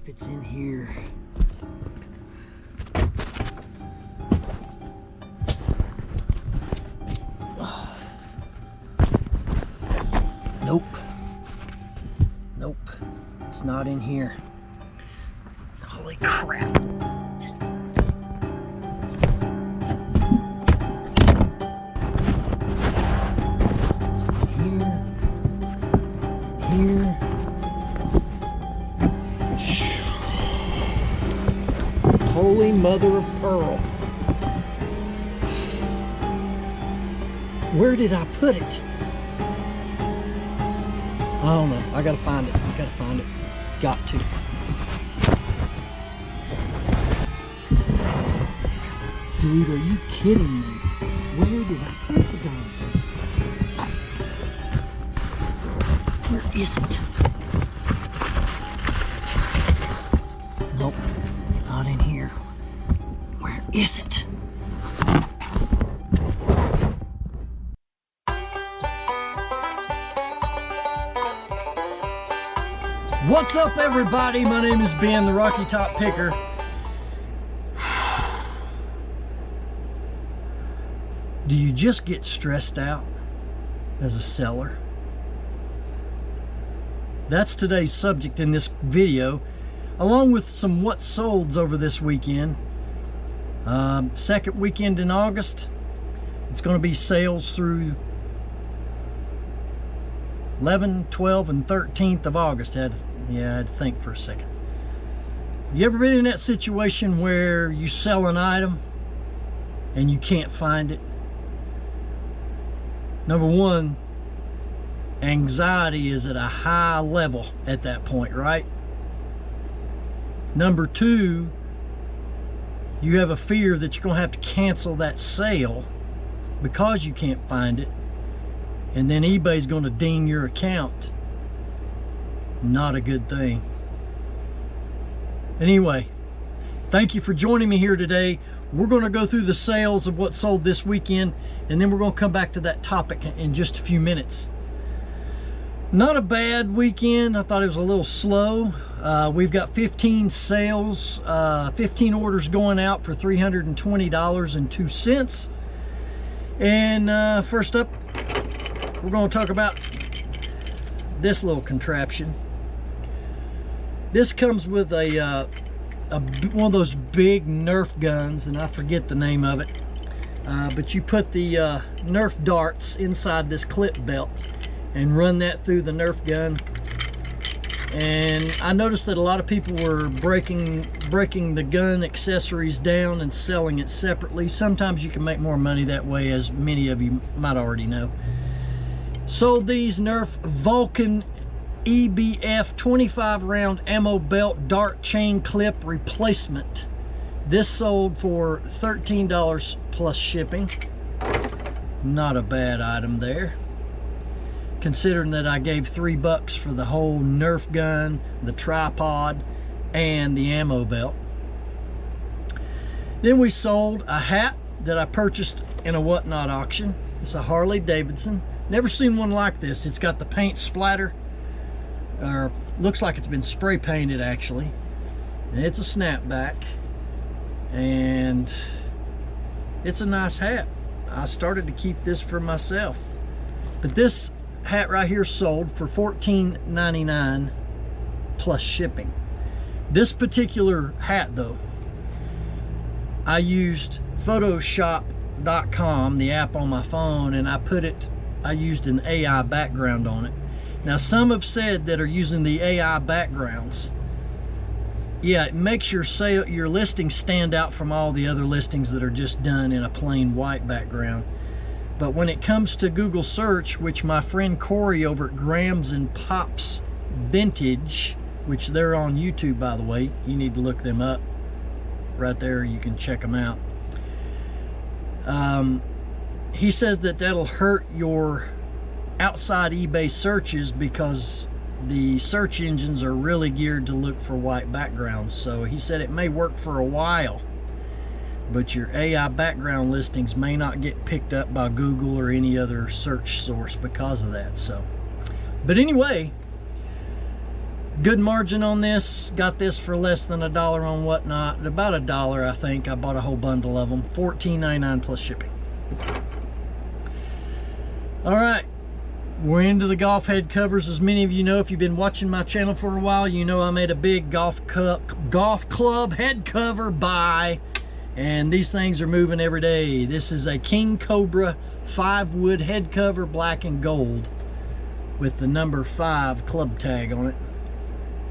if it's in here. Nope. Nope. It's not in here. Holy crap. Here. Holy mother of pearl. Where did I put it? I don't know. I gotta find it. I gotta find it. Got to. Dude, are you kidding me? Where did I put the gun? Where is it? Nope, not in here. Where is it? What's up, everybody? My name is Ben, the RockyToppicker. Do you just get stressed out as a seller? That's today's subject in this video, along with some what solds over this weekend. Second weekend in August. It's going to be sales through 11, 12, and 13th of August. I had to think for a second. You ever been in that situation where you sell an item and you can't find it? Number one, anxiety is at a high level at that point, right? Number two, you have a fear that you're going to have to cancel that sale because you can't find it, and then eBay's going to ding your account. Not a good thing. Anyway, thank you for joining me here today. We're going to go through the sales of what sold this weekend, and then we're going to come back to that topic in just a few minutes. Not a bad weekend. I thought it was a little slow. We've got 15 sales, 15 orders going out for $320.02. And first up, we're going to talk about this little contraption. This comes with one of those big Nerf guns, and I forget the name of it. But you put the Nerf darts inside this clip belt and run that through the Nerf gun. And I noticed that a lot of people were breaking the gun accessories down and selling it separately. Sometimes you can make more money that way, as many of you might already know. Sold these Nerf Vulcan EBF 25 round ammo belt dart chain clip replacement. This sold for $13 plus shipping. Not a bad item there, considering that I gave $3 for the whole Nerf gun, the tripod, and the ammo belt. Then we sold a hat that I purchased in a whatnot auction. It's a Harley Davidson. Never seen one like this. It's got the paint splatter, or looks like it's been spray painted actually. And it's a snapback, and it's a nice hat. I started to keep this for myself. But this hat right here sold for $14.99 plus shipping. This particular hat though, I used Photoshop.com, the app on my phone, and I used an AI background on it. Now some have said that are using the AI backgrounds, yeah, it makes your listing stand out from all the other listings that are just done in a plain white background. But when it comes to Google search, which my friend Corey over at Grams and Pops Vintage, which they're on YouTube, by the way, you need to look them up. Right there, you can check them out. He says that that'll hurt your outside eBay searches because the search engines are really geared to look for white backgrounds. So he said it may work for a while, but your AI background listings may not get picked up by Google or any other search source because of that. So, but anyway, Good margin on this. Got this for less than $1 on Whatnot. About $1, I think. I bought a whole bundle of them. $14.99 plus shipping. All right, we're into the golf head covers. As many of you know, if you've been watching my channel for a while, you know I made a big golf club head cover buy, and these things are moving every day. This is a King Cobra 5-wood head cover, black and gold, with the number 5 club tag on it.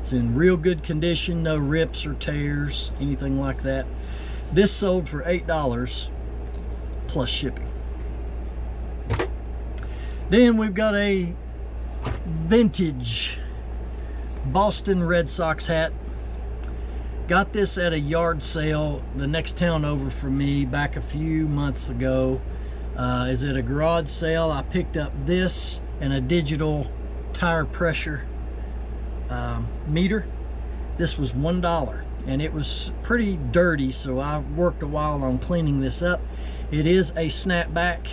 It's in real good condition, no rips or tears, anything like that. This sold for $8 plus shipping. Then we've got a vintage Boston Red Sox hat. Got this at a yard sale the next town over from me back a few months ago. Is at a garage sale. I picked up this and a digital tire pressure meter. This was $1 and it was pretty dirty, so I worked a while on cleaning this up. It is a snapback,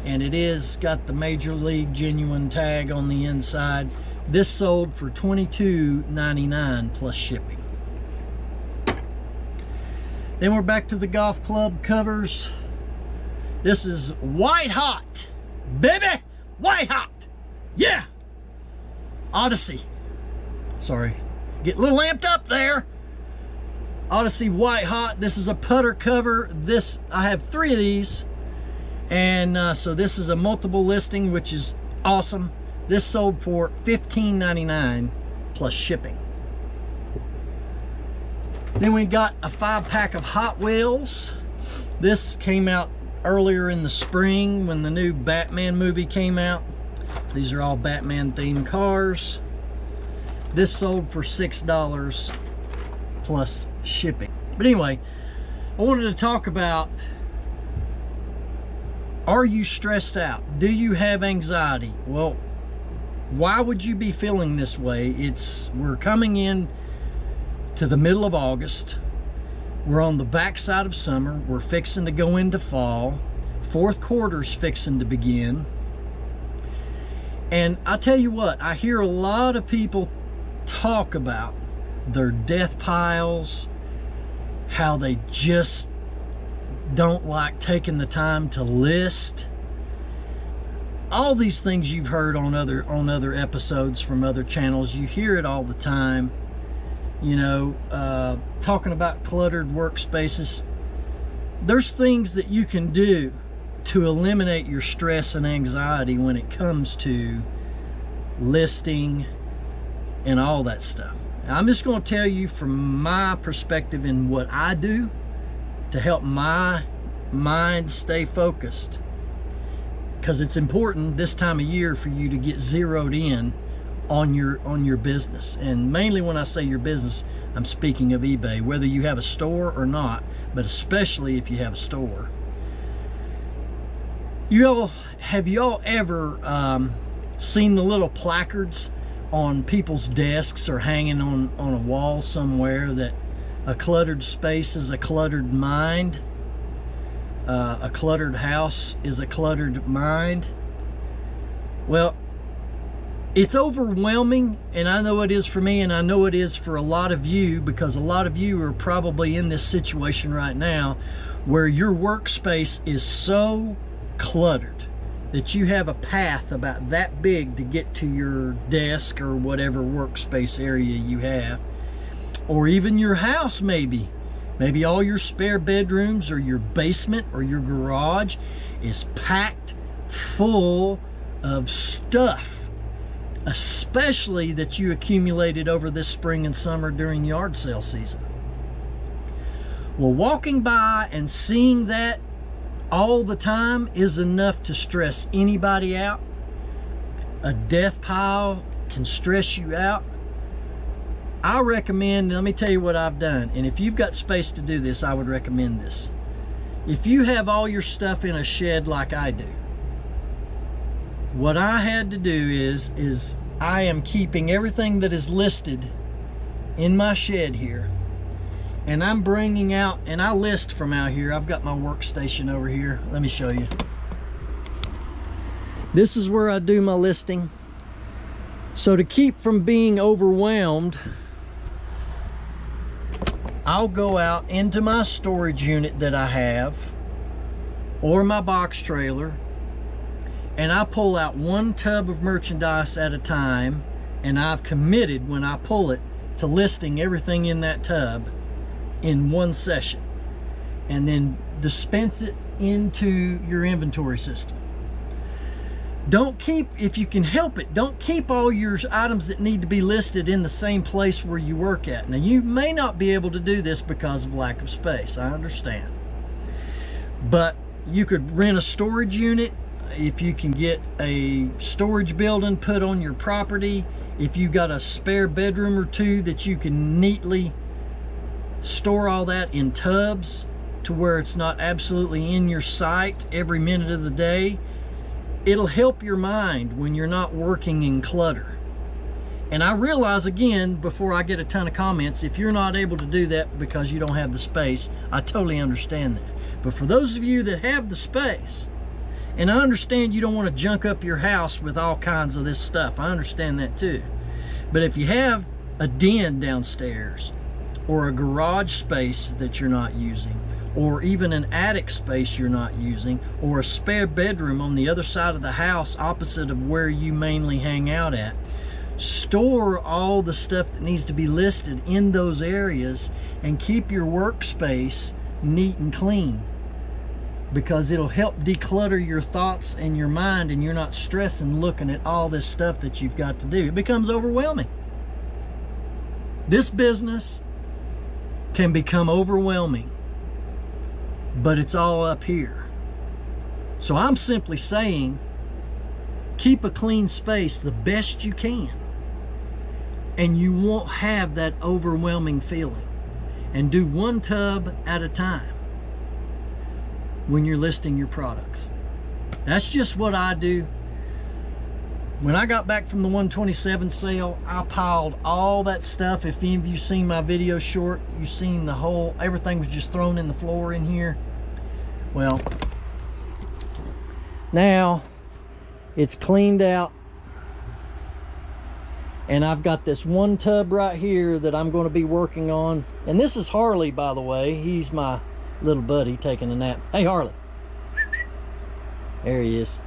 and it is got the Major League genuine tag on the inside. This sold for $22.99 plus shipping. Then we're back to the golf club covers. This is white hot, baby, white hot, yeah. Odyssey, sorry, get a little amped up there. Odyssey white hot. This is a putter cover. This, I have 3 of these. And so this is a multiple listing, which is awesome. This sold for $15.99 plus shipping. Then we got a 5-pack of Hot Wheels. This came out earlier in the spring when the new Batman movie came out. These are all Batman themed cars. This sold for $6 plus shipping. But anyway, I wanted to talk about, are you stressed out? Do you have anxiety? Well, why would you be feeling this way? We're coming in to the middle of August. We're on the backside of summer. We're fixing to go into fall. 4th quarter's fixing to begin. And I tell you what, I hear a lot of people talk about their death piles, how they just don't like taking the time to list. All these things you've heard on other episodes from other channels. You hear it all the time, you know, talking about cluttered workspaces. There's things that you can do to eliminate your stress and anxiety when it comes to listing and all that stuff. I'm just going to tell you from my perspective and what I do to help my mind stay focused, because it's important this time of year for you to get zeroed in on your business. And mainly when I say your business, I'm speaking of eBay, whether you have a store or not, but especially if you have a store. Have y'all ever seen the little placards on people's desks or hanging on a wall somewhere that a cluttered space is a cluttered mind, a cluttered house is a cluttered mind? Well, it's overwhelming, and I know it is for me, and I know it is for a lot of you, because a lot of you are probably in this situation right now where your workspace is so cluttered that you have a path about that big to get to your desk or whatever workspace area you have, or even your house. Maybe all your spare bedrooms or your basement or your garage is packed full of stuff, especially that you accumulated over this spring and summer during yard sale season. Well, walking by and seeing that all the time is enough to stress anybody out. A death pile can stress you out. I recommend, let me tell you what I've done, and if you've got space to do this, I would recommend this. If you have all your stuff in a shed like I do, what I had to do is I am keeping everything that is listed in my shed here, and I'm bringing out, and I list from out here. I've got my workstation over here. Let me show you. This is where I do my listing. So to keep from being overwhelmed, I'll go out into my storage unit that I have, or my box trailer, and I pull out one tub of merchandise at a time, and I've committed when I pull it to listing everything in that tub in one session, and then dispense it into your inventory system. Don't keep, if you can help it, don't keep all your items that need to be listed in the same place where you work at. Now, you may not be able to do this because of lack of space, I understand. But you could rent a storage unit. If you can get a storage building put on your property, if you got a spare bedroom or two that you can neatly store all that in tubs to where it's not absolutely in your sight every minute of the day, it'll help your mind when you're not working in clutter. And I realize, again, before I get a ton of comments, if you're not able to do that because you don't have the space, I totally understand that. But for those of you that have the space, and I understand you don't want to junk up your house with all kinds of this stuff, I understand that too. But if you have a den downstairs, or a garage space that you're not using, or even an attic space you're not using, or a spare bedroom on the other side of the house opposite of where you mainly hang out at, store all the stuff that needs to be listed in those areas and keep your workspace neat and clean, because it'll help declutter your thoughts and your mind, and you're not stressing looking at all this stuff that you've got to do. It becomes overwhelming. This business can become overwhelming, but it's all up here. So I'm simply saying, keep a clean space the best you can, and you won't have that overwhelming feeling. And do one tub at a time when you're listing your products. That's just what I do. When I got back from the 127 sale, I piled all that stuff. If any of you seen my video short, you seen the whole, everything was just thrown in the floor in here. Well, now it's cleaned out, and I've got this one tub right here that I'm going to be working on. And this is Harley, by the way. He's my little buddy taking a nap. Hey, Harley. There he is.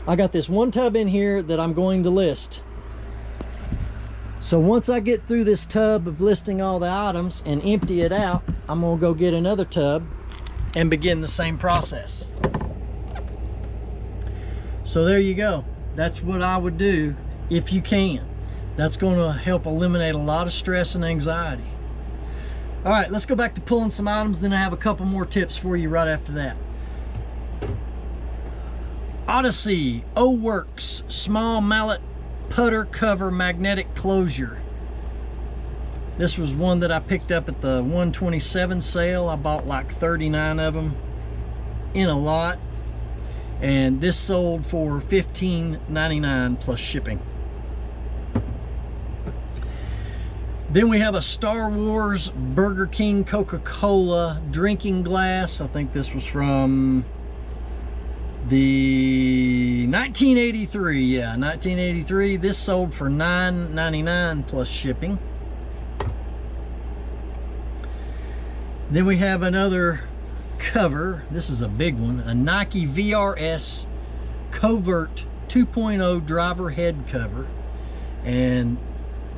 I got this one tub in here that I'm going to list. So once I get through this tub of listing all the items and empty it out, I'm going to go get another tub and begin the same process. So there you go. That's what I would do if you can. That's going to help eliminate a lot of stress and anxiety. All right, let's go back to pulling some items, then I have a couple more tips for you right after that. Odyssey O-Works small mallet putter cover magnetic closure. This was one that I picked up at the 127 sale. I bought like 39 of them in a lot, and this sold for $15.99 plus shipping. Then we have a Star Wars Burger King Coca-Cola drinking glass. I think this was from the 1983. Yeah, 1983. This sold for $9.99 plus shipping. Then we have another cover. This is a big one. A Nike VRS Covert 2.0 driver head cover. And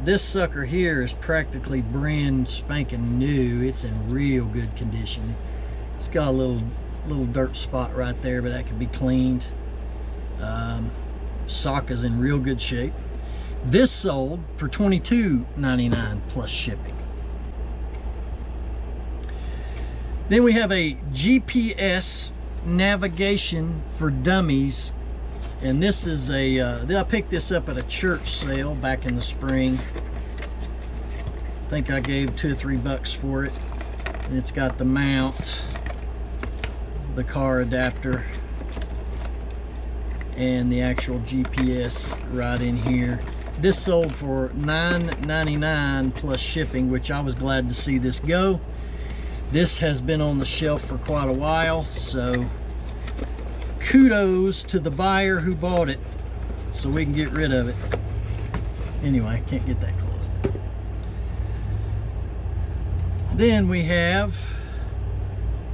this sucker here is practically brand spanking new. It's in real good condition. It's got a little dirt spot right there, but that can be cleaned. Sock is in real good shape. This sold for $22.99 plus shipping. Then we have a GPS navigation for dummies, and this is a I picked this up at a church sale back in the spring. I think I gave $2 or $3 for it. And it's got the mount, the car adapter, and the actual GPS right in here. This sold for $9.99 plus shipping, which I was glad to see this go. This has been on the shelf for quite a while, so kudos to the buyer who bought it so we can get rid of it. Anyway, can't get that closed. Then we have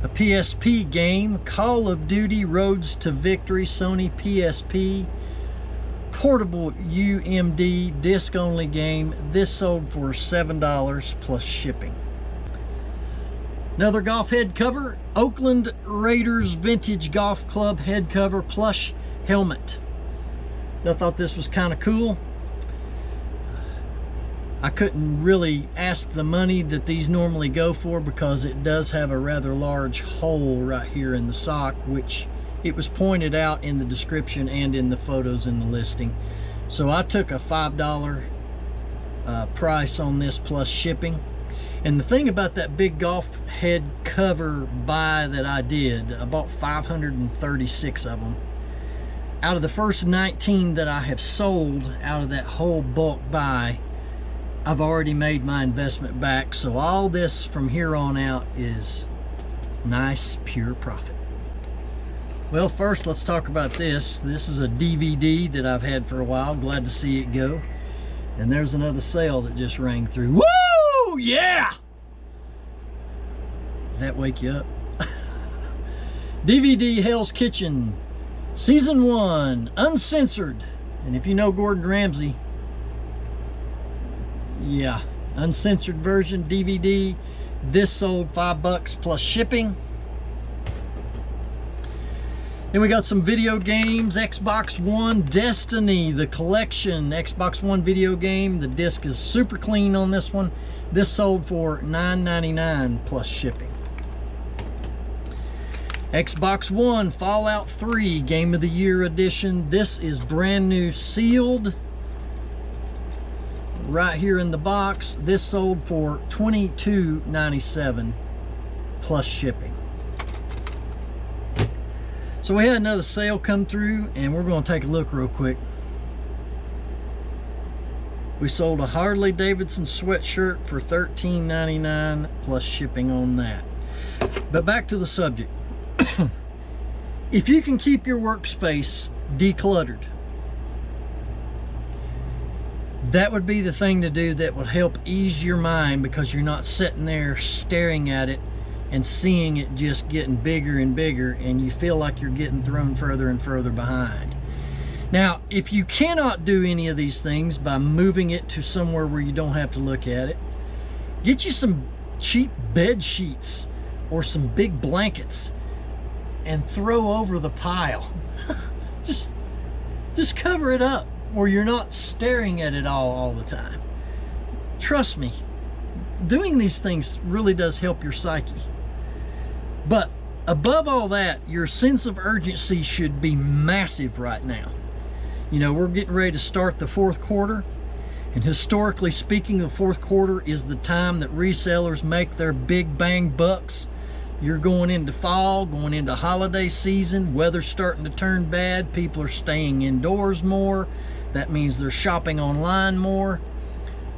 a PSP game, Call of Duty Roads to Victory, Sony PSP, portable UMD, disc-only game. This sold for $7 plus shipping. Another golf head cover, Oakland Raiders Vintage Golf Club head cover, plush helmet. I thought this was kind of cool. I couldn't really ask the money that these normally go for because it does have a rather large hole right here in the sock, which it was pointed out in the description and in the photos in the listing. So I took a $5 price on this plus shipping. And the thing about that big golf head cover buy that I did, I bought 536 of them. Out of the first 19 that I have sold out of that whole bulk buy, I've already made my investment back. So all this from here on out is nice, pure profit. Well, first let's talk about this. This is a DVD that I've had for a while. Glad to see it go. And there's another sale that just rang through. Woo! Yeah! Did that wake you up? DVD Hell's Kitchen, Season 1, uncensored. And if you know Gordon Ramsay, yeah, uncensored version DVD. This sold $5 plus shipping. Then we got some video games, Xbox One Destiny, the collection, Xbox One video game. The disc is super clean on this one. This sold for $9.99 plus shipping. Xbox One Fallout 3 Game of the Year Edition. This is brand new, sealed, right here in the box. This sold for $22.97 plus shipping. So we had another sale come through, and we're going to take a look real quick. We sold a Harley Davidson sweatshirt for $13.99 plus shipping on that. But back to the subject. If you can keep your workspace decluttered, that would be the thing to do. That would help ease your mind, because you're not sitting there staring at it and seeing it just getting bigger and bigger, and you feel like you're getting thrown further and further behind. Now, if you cannot do any of these things by moving it to somewhere where you don't have to look at it, get you some cheap bed sheets or some big blankets and throw over the pile. just cover it up where you're not staring at it all the time. Trust me, doing these things really does help your psyche. But above all that, your sense of urgency should be massive right now. You know, we're getting ready to start the fourth quarter, and historically speaking, the fourth quarter is the time that resellers make their big bang bucks. You're going into fall, going into holiday season, weather's starting to turn bad, people are staying indoors more. That means they're shopping online more,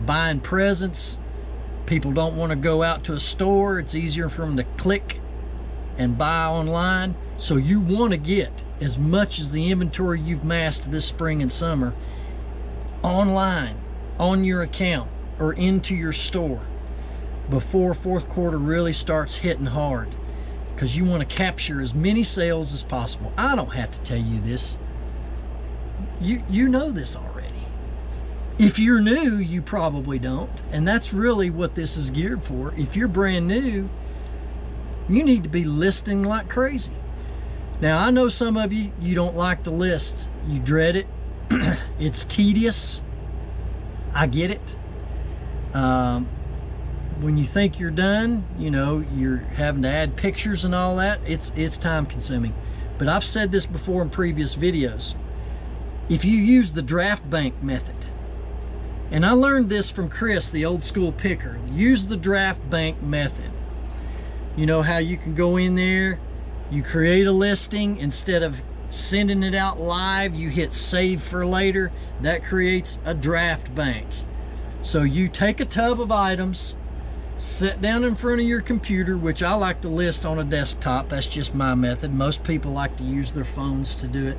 buying presents. People don't want to go out to a store. It's easier for them to click and buy online. So you want to get as much as the inventory you've massed this spring and summer online, on your account, or into your store before fourth quarter really starts hitting hard, because you want to capture as many sales as possible. I don't have to tell you this. You know this already. If you're new, you probably don't, and that's really what this is geared for. If you're brand new, you need to be listing like crazy. Now, I know some of you don't like to list. You dread it. It's tedious. I get it. When you think you're done, you know, you're having to add pictures and all that. It's time consuming. But I've said this before in previous videos. If you use the draft bank method, and I learned this from Chris, the old school picker, use the draft bank method. You know how you can go in there, you create a listing, instead of sending it out live, you hit save for later. That creates a draft bank. So you take a tub of items, sit down in front of your computer, which I like to list on a desktop. That's just my method. Most people like to use their phones to do it.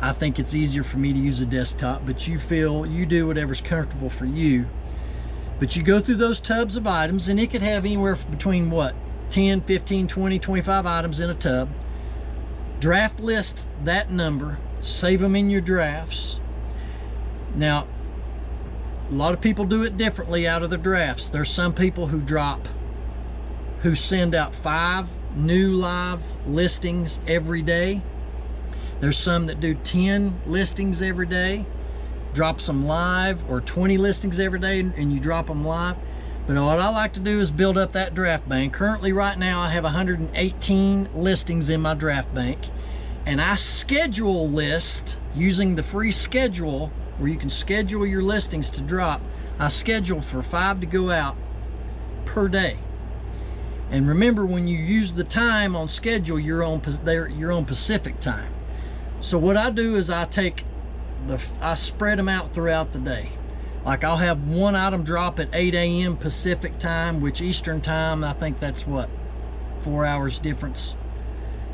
I think it's easier for me to use a desktop, but you do whatever's comfortable for you. But you go through those tubs of items, and it could have anywhere between what, 10, 15, 20, 25 items in a tub. Draft list that number, save them in your drafts. Now, a lot of people do it differently out of their drafts. There's some people who send out 5 new live listings every day. There's some that do 10 listings every day, drops them live, or 20 listings every day and you drop them live. But what I like to do is build up that draft bank. Currently right now I have 118 listings in my draft bank, and I schedule list using the free schedule where you can schedule your listings to drop. I schedule for 5 to go out per day. And remember, when you use the time on schedule, you're on Pacific time. So what I do is I spread them out throughout the day. Like I'll have one item drop at 8 a.m. Pacific time, which Eastern time, I think that's what, 4 hours difference.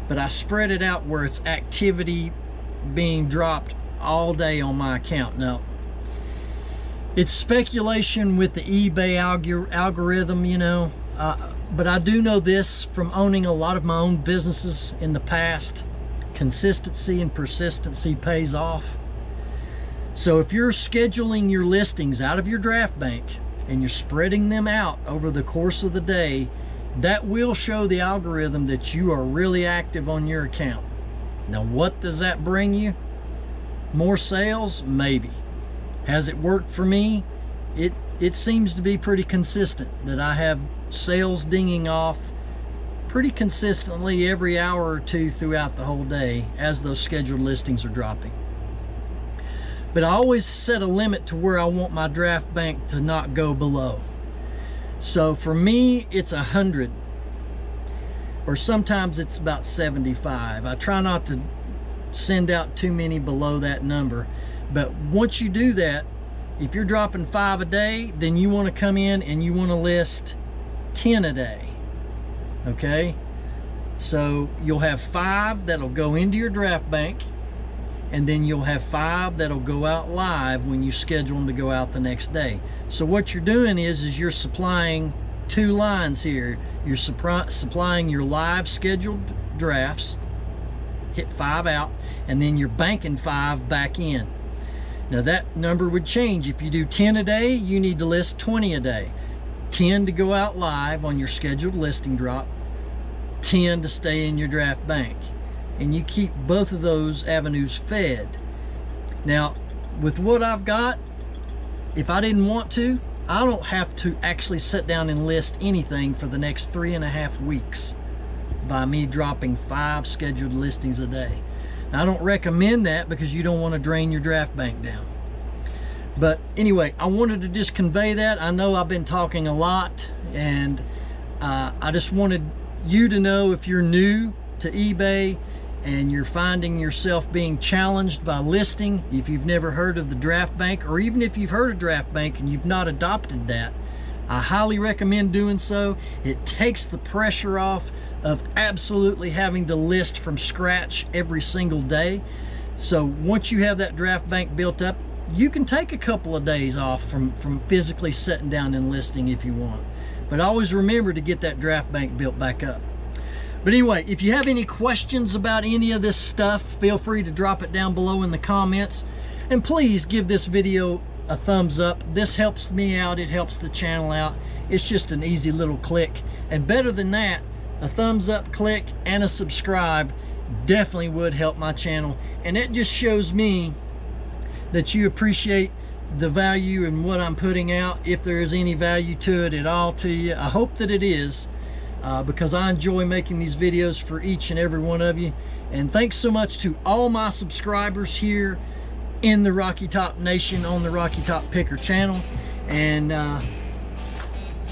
But I spread it out where it's activity being dropped all day on my account. Now, it's speculation with the eBay algorithm, you know, but I do know this from owning a lot of my own businesses in the past. Consistency and persistency pays off. So if you're scheduling your listings out of your draft bank and you're spreading them out over the course of the day, that will show the algorithm that you are really active on your account. Now, what does that bring you? More sales? Maybe. Has it worked for me? It seems to be pretty consistent that I have sales dinging off pretty consistently every hour or two throughout the whole day as those scheduled listings are dropping. But I always set a limit to where I want my draft bank to not go below. So for me, it's 100, or sometimes it's about 75. I try not to send out too many below that number. But once you do that, if you're dropping 5 a day, then you want to come in and you want to list 10 a day. Okay? So you'll have 5 that'll go into your draft bank, and then you'll have 5 that'll go out live when you schedule them to go out the next day. So what you're doing is you're supplying 2 lines here. You're supplying your live scheduled drafts, hit 5 out, and then you're banking 5 back in. Now that number would change. If you do 10 a day, you need to list 20 a day. 10 to go out live on your scheduled listing drop, 10 to stay in your draft bank. And you keep both of those avenues fed. Now, with what I've got, if I didn't want to, I don't have to actually sit down and list anything for the next 3.5 weeks by me dropping 5 scheduled listings a day. Now, I don't recommend that because you don't want to drain your draft bank down. But anyway, I wanted to just convey that. I know I've been talking a lot, and I just wanted you to know, if you're new to eBay and you're finding yourself being challenged by listing, if you've never heard of the draft bank, or even if you've heard of draft bank and you've not adopted that, I highly recommend doing so. It takes the pressure off of absolutely having to list from scratch every single day. So once you have that draft bank built up, you can take a couple of days off from physically sitting down and listing if you want. But always remember to get that draft bank built back up. But anyway, if you have any questions about any of this stuff, feel free to drop it down below in the comments. And please give this video a thumbs up. This helps me out. It helps the channel out. It's just an easy little click. And better than that, a thumbs up click and a subscribe definitely would help my channel. And it just shows me that you appreciate the value in what I'm putting out, if there is any value to it at all to you. I hope that it is. Because I enjoy making these videos for each and every one of you. And thanks so much to all my subscribers here in the Rocky Top Nation on the RockyToppicker channel. And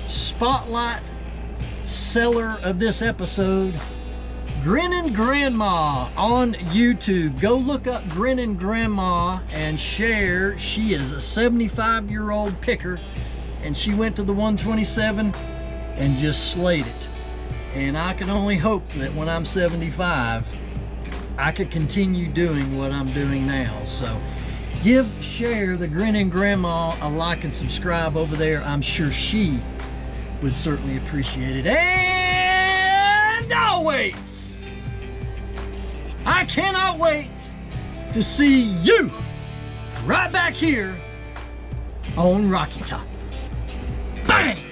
spotlight seller of this episode, Grinning Grandma on YouTube. Go look up Grinning Grandma and share. She is a 75-year-old picker, and she went to the 127 and just slayed it. And I can only hope that when I'm 75, I could continue doing what I'm doing now. So give Share the Grinning Grandma a like and subscribe over there. I'm sure she would certainly appreciate it. And always, I cannot wait to see you right back here on Rocky Top. Bang!